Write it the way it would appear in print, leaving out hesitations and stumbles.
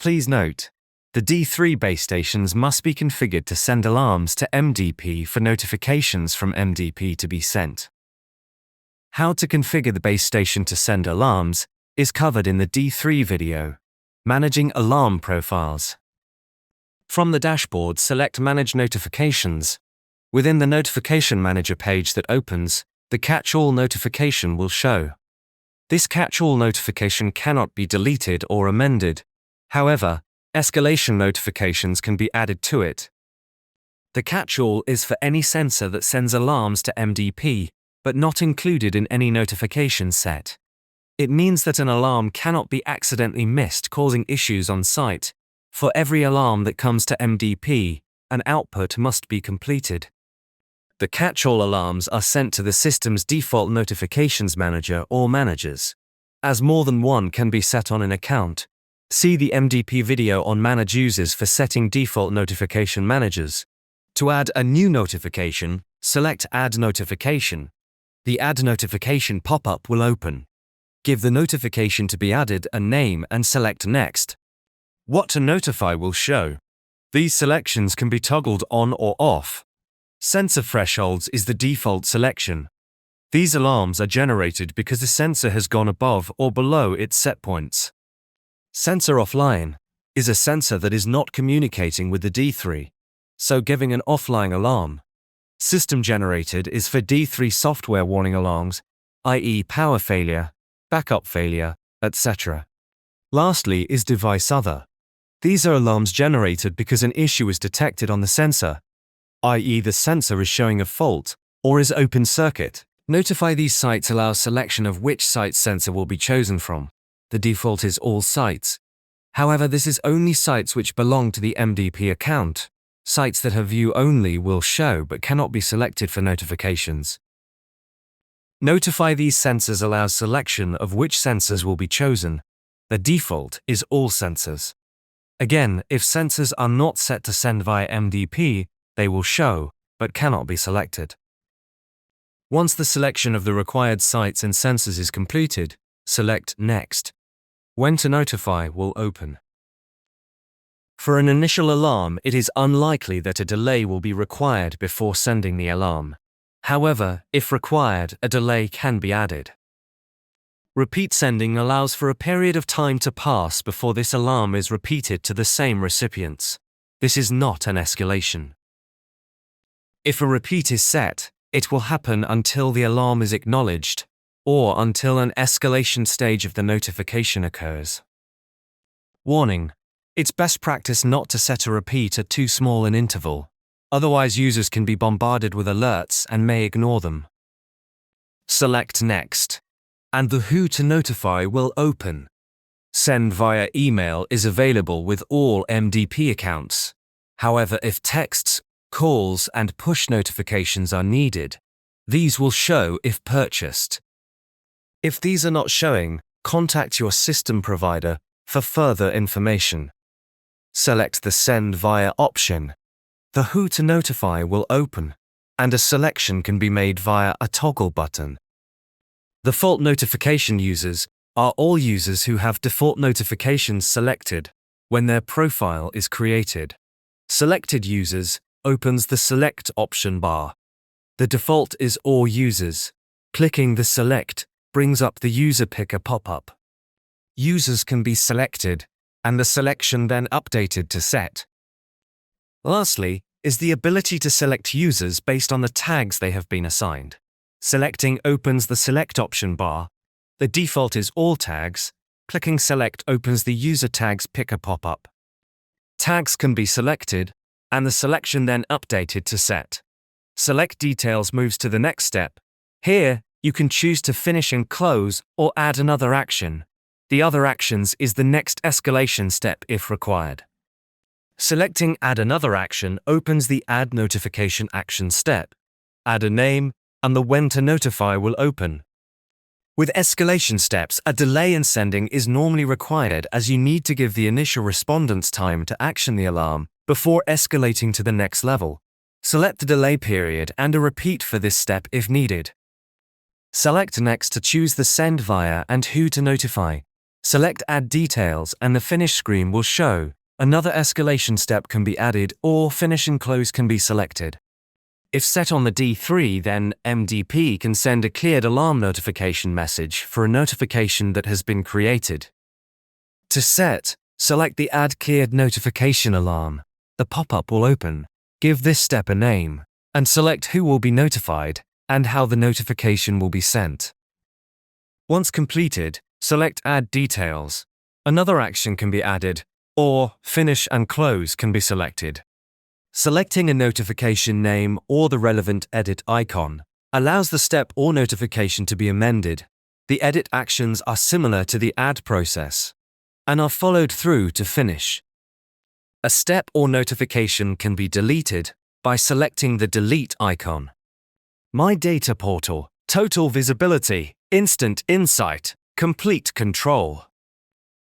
Please note, the D3 base stations must be configured to send alarms to MDP for notifications from MDP to be sent. How to configure the base station to send alarms is covered in the D3 video, Managing Alarm Profiles. From the dashboard, select Manage Notifications. Within the Notification Manager page that opens, the Catch-All notification will show. This catch-all notification cannot be deleted or amended. However, escalation notifications can be added to it. The catch-all is for any sensor that sends alarms to MDP, but not included in any notification set. It means that an alarm cannot be accidentally missed, causing issues on site. For every alarm that comes to MDP, an output must be completed. The catch-all alarms are sent to the system's default notifications manager or managers. As more than one can be set on an account, see the MDP video on Manage Users for setting default notification managers. To add a new notification, select Add Notification. The Add Notification pop-up will open. Give the notification to be added a name and select Next. What to notify will show. These selections can be toggled on or off. Sensor thresholds is the default selection. These alarms are generated because the sensor has gone above or below its set points. Sensor offline is a sensor that is not communicating with the D3, so giving an offline alarm. System generated is for D3 software warning alarms, i.e. power failure, backup failure, etc. Lastly is device other. These are alarms generated because an issue is detected on the sensor, i.e. the sensor is showing a fault or is open circuit. Notify these sites allows selection of which site sensor will be chosen from. The default is all sites. However, this is only sites which belong to the MDP account. Sites that have view only will show but cannot be selected for notifications. Notify these sensors allows selection of which sensors will be chosen. The default is all sensors. Again, if sensors are not set to send via MDP, they will show, but cannot be selected. Once the selection of the required sites and sensors is completed, select Next. When to notify will open. For an initial alarm, it is unlikely that a delay will be required before sending the alarm. However, if required, a delay can be added. Repeat sending allows for a period of time to pass before this alarm is repeated to the same recipients. This is not an escalation. If a repeat is set, it will happen until the alarm is acknowledged, or until an escalation stage of the notification occurs. Warning: it's best practice not to set a repeat at too small an interval, otherwise users can be bombarded with alerts and may ignore them. Select Next, and the Who to Notify will open. Send via email is available with all MDP accounts. However, if texts, calls, and push notifications are needed, these will show if purchased. If these are not showing, contact your system provider for further information. Select the Send Via option. The Who to Notify will open, and a selection can be made via a toggle button. Default notification users are all users who have default notifications selected when their profile is created. Selected users opens the Select option bar. The default is all users. Clicking the Select brings up the User Picker pop-up. Users can be selected, and the selection then updated to set. Lastly is the ability to select users based on the tags they have been assigned. Selecting opens the Select option bar. The default is all tags. Clicking Select opens the User Tags Picker pop-up. Tags can be selected, and the selection then updated to set. Select Details moves to the next step. Here, you can choose to finish and close or add another action. The other actions is the next escalation step if required. Selecting Add Another Action opens the Add Notification Action step. Add a name, and the When to Notify will open. With escalation steps, a delay in sending is normally required as you need to give the initial respondents time to action the alarm before escalating to the next level. Select the delay period and a repeat for this step if needed. Select Next to choose the Send Via and Who to Notify. Select Add Details and the Finish screen will show. Another escalation step can be added or Finish and Close can be selected. If set on the D3, then MDP can send a cleared alarm notification message for a notification that has been created. To set, select the Add Cleared Notification Alarm. The pop-up will open. Give this step a name, and select who will be notified and how the notification will be sent. Once completed, select Add Details. Another action can be added, or Finish and Close can be selected. Selecting a notification name or the relevant edit icon allows the step or notification to be amended. The edit actions are similar to the add process and are followed through to finish. A step or notification can be deleted by selecting the delete icon. My Data Portal, Total Visibility, Instant Insight, Complete Control.